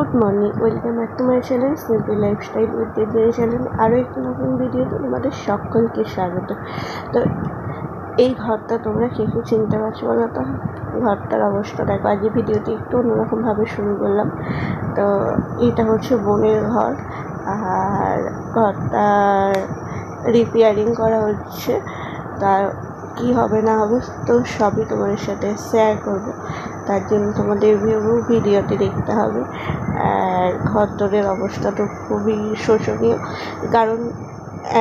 Good morning, welcome back to my channel simple lifestyle with দেবদাই channel. আরও একটি নতুন ভিডিওতে তোমাদের সকলকে স্বাগত। তো এই ঘরটা তোমরা কে কে চিনতে পারছো বলো তো? ঘরটার অবস্থা দেখো। আজ ভিডিওটি একটু অন্যরকমভাবে শুরু করলাম। তো এটা হচ্ছে বোনের ঘর, আর ঘরটার রিপেয়ারিং করা হচ্ছে। তার কি হবে না হবে তো সবই তোমাদের সাথে শেয়ার করব। তার জন্য তোমাদের ভিডিওটি দেখতে হবে। আর ঘরদোরের অবস্থা তো খুবই শোচনীয়, কারণ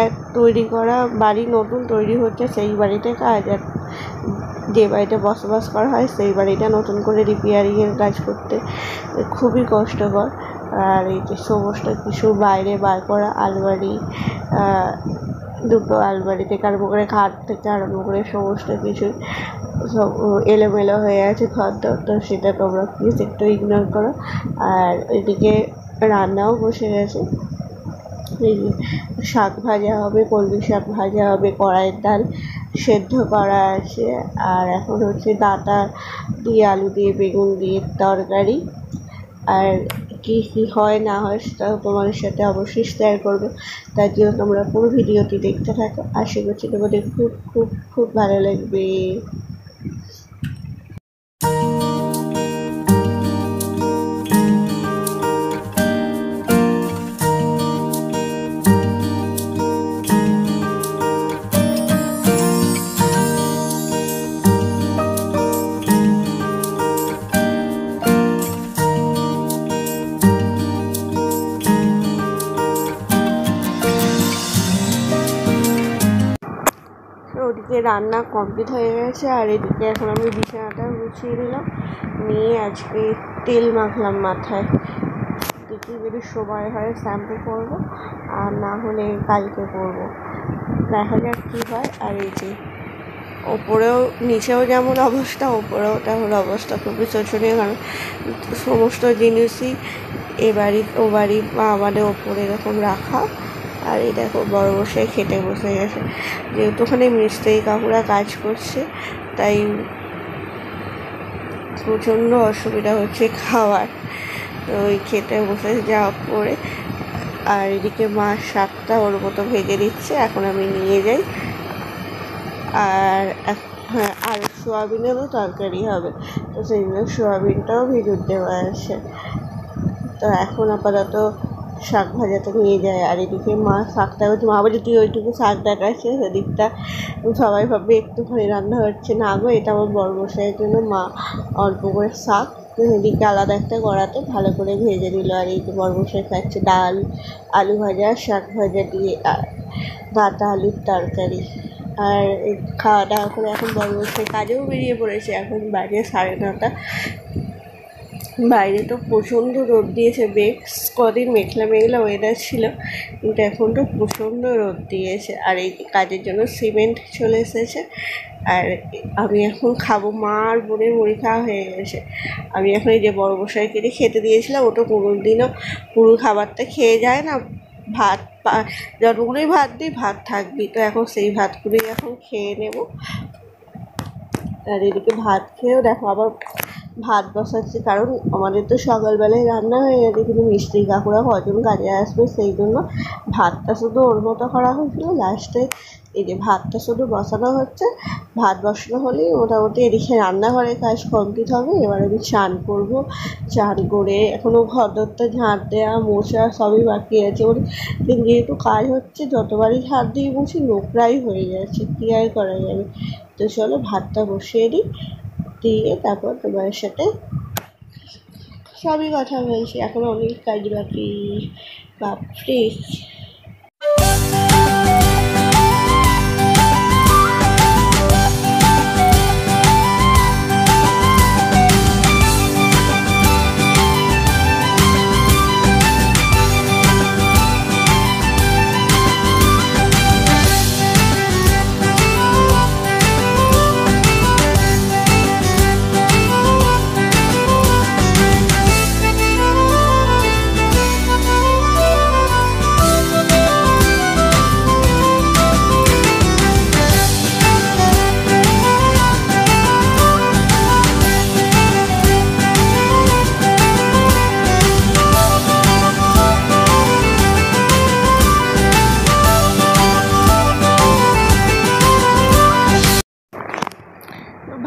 এক তৈরি করা বাড়ি নতুন তৈরি হচ্ছে, সেই বাড়িতে কাজ, আর যে বাড়িতে বসবাস করা হয় সেই বাড়িটা নতুন করে রিপেয়ারিংয়ের কাজ করতে খুবই কষ্টকর। আর এই যে সমস্ত কিছু বাইরে বার করা, আলমারি, দুটো আলমারি থেকে আরম্ভ করে খাট থেকে আরম্ভ করে সমস্ত কিছু সব এলোমেলো হয়ে আছে ঘরটা। তো সেটা তোমরা প্লিজ একটু ইগনোর করো। আর এদিকে রান্নাও বসে গেছে, শাক ভাজা হবে, কলমি শাক ভাজা হবে, কড়াইয়ের ডাল সেদ্ধ করা আছে, আর এখন হচ্ছে ডাঁটা দিয়ে আলু দিয়ে বেগুন দিয়ে তরকারি। আর কী কী হয় না হয় সেটাও তোমাদের সাথে অবশ্যই শেয়ার করবো। তার জন্য তোমরা পুরো ভিডিওটি দেখতে থাকো। আশা করছি তোমাদের খুব খুব খুব ভালো লাগবে। ওদিকে রান্না কমপ্লিট হয়ে গেছে, আর এদিকে এখন আমি বিছানাটা গুছিয়ে দিলাম, নিয়ে আজকে তেল মাখলাম মাথায়। দেখি যদি সময় হয় শ্যাম্পু করবো, আর না হলে কালকে করবো, দেখা যাক কী হয়। আর এই যে ওপরেও নিচেও যেমন অবস্থা, ওপরেও তেমন অবস্থা, খুবই শোচনীয়। কারণ সমস্ত জিনিসই এ বাড়ি ও বাড়ি বা আমাদের ওপরে এরকম রাখা। আর এই দেখো বড় বসায় খেতে বসে গেছে, যেহেতু ওখানে মিস্ত্রি কাকুরা কাজ করছে, তাই প্রচণ্ড অসুবিধা হচ্ছে খাওয়ার। তো ওই খেতে বসে যাওয়া পরে, আর এদিকে মা শাকটা ওর মতো ভেজে দিচ্ছে, এখন আমি নিয়ে যাই। আর হ্যাঁ, আর সোয়াবিনেরও তরকারি হবে, তো সেই জন্য সোয়াবিনটাও ভিজুর দেওয়া আছে। তো এখন আপাতত শাক ভাজাটা নিয়ে যায়। আর এদিকে মা শাকটা হচ্ছে, মা বলছে তুই ওইটুকু শাক দেখাচ্ছে, সেদিকটা সবাই ভাবে একটুখানি রান্না হচ্ছে। না গো, এটা আমার বড় মশাইয়ের জন্য মা অল্প করে শাক এদিকে আলাদা একটা কড়াতে ভালো করে ভেজে দিল। আর এই যে বড় মশাই খাচ্ছে ডাল, আলু ভাজা, শাক ভাজা দিয়ে, আর ডাঁটা আলুর তরকারি। আর খাওয়া দাওয়া করে এখন বড় মশাই কাজেও বেরিয়ে পড়েছে। এখন বাজে 9:30। বাইরে তো প্রচণ্ড রোদ দিয়েছে, বেশ কদিন মেঘলা মেঘলা ওয়েদার ছিল, কিন্তু এখন তো প্রচণ্ড রোদ দিয়েছে। আর এই কাজের জন্য সিমেন্ট চলে এসেছে। আর আমি এখন খাবো, মা আর বোনের মুড়ি খাওয়া হয়ে গেছে। আমি এখন এই যে বড় মশাইকে খেতে দিয়েছিলাম, ওটা কোনো দিনও পুরো খাবারটা খেয়ে যায় না, ভাত যতগুলোই ভাত দিই ভাত থাকবি, তো এখন সেই ভাতগুলোই এখন খেয়ে নেব। আর এদিকে ভাত খেয়েও দেখো আবার ভাত বসাচ্ছি, কারণ আমাদের তো সকালবেলায় রান্না হয়ে গেছে, কিন্তু মিস্ত্রি কাকুরা কজন কাজে আসবে, সেই জন্য ভাতটা শুধু ওর মতো করা হয়েছিল। লাস্টে এই যে ভাতটা শুধু বসানো হচ্ছে, ভাত বসানো হলেই মোটামুটি এদিকে রান্নাঘরের কাজ কমপ্লিট হবে। এবার আমি চান করবো, চান করে এখনও ঘরদোরটা ঝাঁট দেওয়া মোছা সবই বাকি আছে। যেহেতু কাজ হচ্ছে, যতবারই ঝাঁট দিয়ে মুছি নোংরাই হয়ে যাচ্ছে, কী আর করা যাবে। তো চলো ভাতটা বসিয়ে দিই, দিয়ে তারপর তোমার সাথে সবই কথা বলছি। এখন অনেক কাজ বাকি, বাপরে।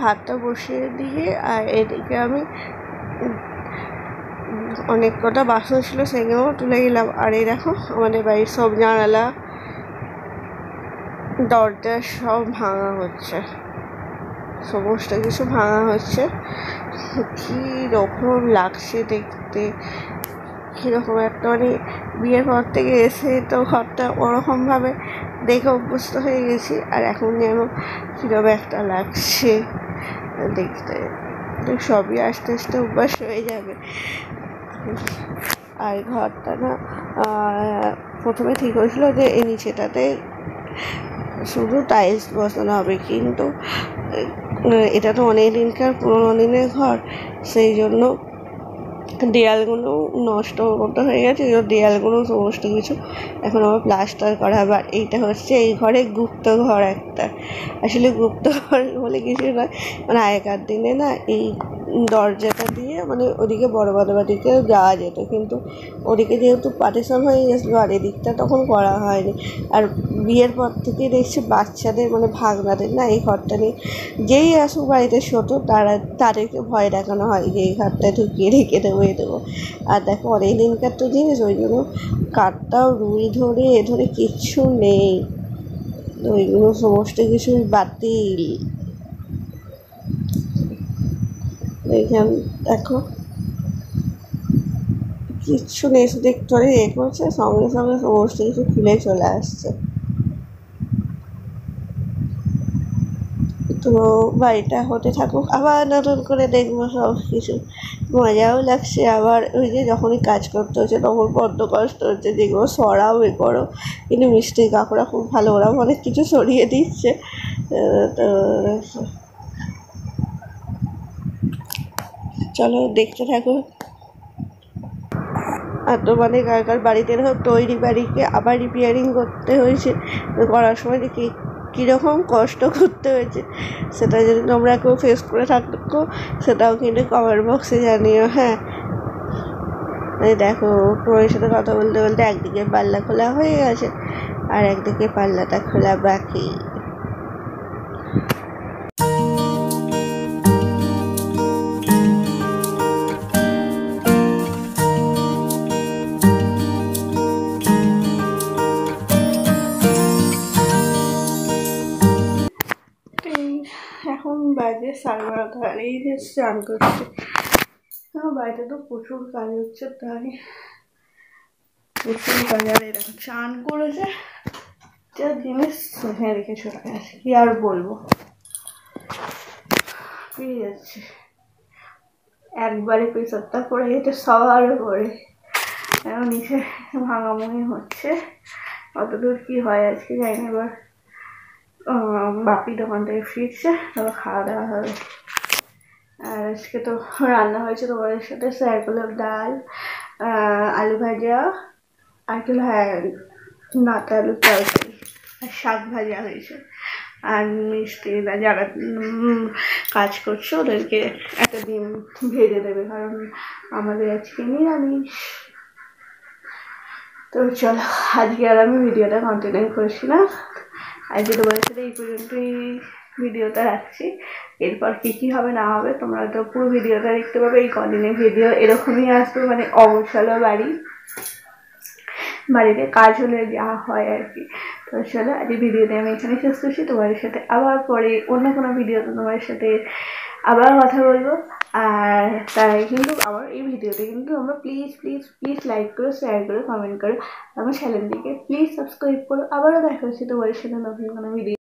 ভাতটা বসিয়ে দিয়ে আর এদিকে আমি অনেক কটা বাসন ছিল সেগুলো তুলে গেলাম। আর এই দেখো আমাদের বাড়ির সব জানালা দরজা সব ভাঙা হচ্ছে, সমস্ত কিছু ভাঙা হচ্ছে। কী রকম লাগছে দেখতে, কীরকম একটা মানে বিয়ের পর থেকে এসে তো ঘরটা ওরকমভাবে দেখে অভ্যস্ত হয়ে গেছি, আর এখন যেন কীরকম একটা লাগছে দেখতে। সবই আস্তে আস্তে অভ্যাস হয়ে যাবে। আর ঘরটা না প্রথমে ঠিক হয়েছিল যে এই নিচেটাতে শুধু টাইলস বসানো হবে, কিন্তু এটা তো অনেক দিনকার পুরোনো দিনের ঘর, সেই জন্য দেয়ালগুলো নষ্ট মতো হয়ে গেছে। দেয়ালগুলো সমস্ত কিছু এখন আবার প্লাস্টার করা হবে। আর এইটা হচ্ছে এই ঘরে গুপ্ত ঘর একটা, আসলে গুপ্ত ঘর বলে কিছু নয়, মানে আগেকার দিনে না এই দরজাটা দিয়ে মানে ওদিকে বড় বাদিকে যাওয়া যেত, কিন্তু ওদিকে যেহেতু পার্টিশন হয়ে গেছিলো আর এদিকটা তখন করা হয়নি। আর বিয়ের পর থেকে দেখছি বাচ্চাদের মানে ভাগনাদের না এই ঘরটা নিয়ে যেই আসুক বাড়িতে ছোটো তাদেরকে ভয় দেখানো হয় যে এই ঘরটা ঢুকিয়ে রেখে দেবো দেবো। আর দেখো অনেক দিনকার তো জিনিস, ওই জন্য কাঠটাও রুই ধরে কিচ্ছু নেই, ওইগুলো সমস্ত কিছুই বাতিল। এইখান দেখো কিচ্ছু নেই, শুধু একটু করছে, সঙ্গে সঙ্গে সমস্ত কিছু খুলে চলে আসছে। তো বাড়িটা হতে থাকুক, আবার নতুন করে দেখবো সব কিছু, মজাও লাগছে। আবার ওই যে যখনই কাজ করতে হচ্ছে তখন বড্ড কষ্ট হচ্ছে, যেগুলো সরাও করো, কিন্তু মিষ্টি কাকুরা খুব ভালো, ওরা অনেক কিছু সরিয়ে দিচ্ছে। তো চলো দেখতে থাকো। আর তোমাদের কার বাড়িতে এরকম তৈরি বাড়িকে আবার রিপেয়ারিং করতে হয়েছে, করার সময় দেখি কীরকম কষ্ট করতে হয়েছে, সেটা যদি তোমরা কেউ ফেস করে থাকো সেটাও কিন্তু কমেন্ট বক্সে জানিও। হ্যাঁ, এই দেখো তোমার সাথে কথা বলতে বলতে একদিকে পাল্লা খোলা হয়ে গেছে আর একদিকে পাল্লাটা খোলা বাকি। এখন বাজে 12:30, আর এই যে স্নান করছে। আমার বাড়িতে তো প্রচুর কাজ হচ্ছে, তাই প্রচুর কাজ। আর এরকম চান করেছে, যা জিনিস হ্যাঁ রেখে চলে গেছে, কি আর বলবো, পেয়ে যাচ্ছে একবারে প্রেসারটা পড়ে যেতে সবার পরে। এখন নিচে ভাঙামুঙি হচ্ছে, কতদূর কি হয় আজকে জানি না। এবার বাপি দোকান থেকে ফিরছে, তারপর খাওয়া দাওয়া হবে। আর আজকে তো রান্না হয়েছে তোমাদের সাথে শেয়ার করলাম, ডাল, আলু ভাজা, আর কি নাতা আলুর তরকারি, আর শাক ভাজা হয়েছে। আর মিস্ত্রিরা যারা কাজ করছে ওদেরকে একটা ডিম ভেজে দেবে, কারণ আমাদের আজকে নিরামিষ। তো চলো আজকে আর আমি ভিডিওটা কন্টিনিউ করছি না, আজকে তোমাদের সাথে এই পর্যন্তই ভিডিওটা রাখছি। এরপর কী হবে না হবে তোমরা তো পুরো ভিডিওটা দেখতে পাবে। এই কন্টিনিউ ভিডিও এরকমই আসবে, মানে অগোছালো বাড়িতে কাজ হলে যা হয় আর কি। তো চলো আজ ভিডিওতে আমি এখানে শেষ করছি, তোমাদের সাথে আবার পরে অন্য কোনো ভিডিওতে তোমাদের সাথে আবার কথা বলবো। আর তাই কিন্তু আমার এই ভিডিওতে কিন্তু তোমরা প্লিজ লাইক করো, শেয়ার করো, কমেন্ট করো, আমার চ্যানেলটিকে প্লিজ সাবস্ক্রাইব করো। আবারও দেখা হচ্ছে তোমাদের সাথে নতুন কোনো ভিডিও।